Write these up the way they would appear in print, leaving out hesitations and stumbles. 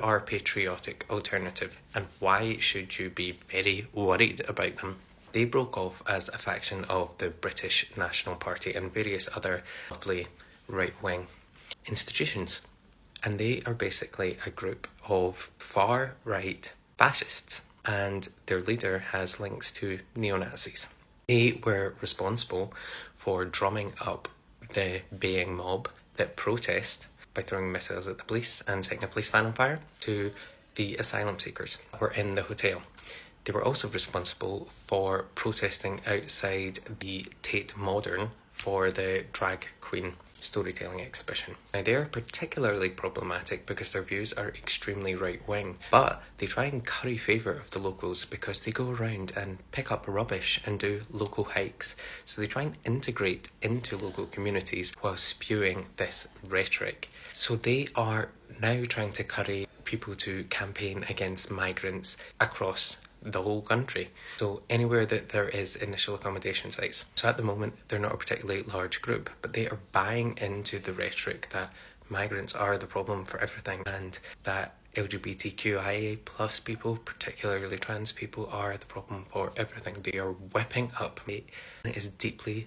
Our patriotic alternative, and why should you be very worried about them? They broke off as a faction of the British National Party and various other lovely right-wing institutions. And they are basically a group of far-right fascists, and their leader has links to neo-Nazis. They were responsible for drumming up the baying mob that protest by throwing missiles at the police and setting a police van on fire to the asylum seekers who were in the hotel. They were also responsible for protesting outside the Tate Modern for the drag queen storytelling exhibition. Now, they are particularly problematic because their views are extremely right-wing, but they try and curry favour of the locals because they go around and pick up rubbish and do local hikes. So they try and integrate into local communities while spewing this rhetoric. So they are now trying to curry people to campaign against migrants across the whole country. So anywhere that there is initial accommodation sites. So at the moment, they're not a particularly large group, but they are buying into the rhetoric that migrants are the problem for everything and that LGBTQIA plus people, particularly trans people, are the problem for everything. They are whipping up. It is deeply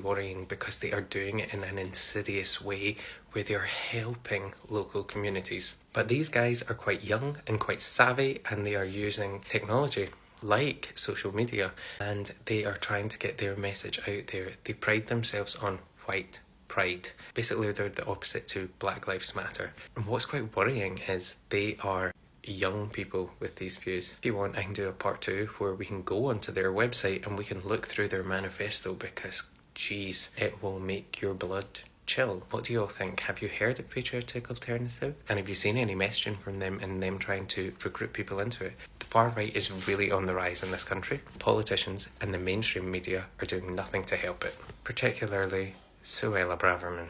worrying because they are doing it in an insidious way where they are helping local communities. But these guys are quite young and quite savvy, and they are using technology like social media, and they are trying to get their message out there. They pride themselves on white pride. Basically, they're the opposite to Black Lives Matter. And what's quite worrying is they are young people with these views. If you want, I can do a part 2 where we can go onto their website and we can look through their manifesto because geez, it will make your blood chill. What do you all think? Have you heard of Patriotic Alternative? And have you seen any messaging from them and them trying to recruit people into it? The far right is really on the rise in this country. Politicians and the mainstream media are doing nothing to help it, particularly Suella Braverman.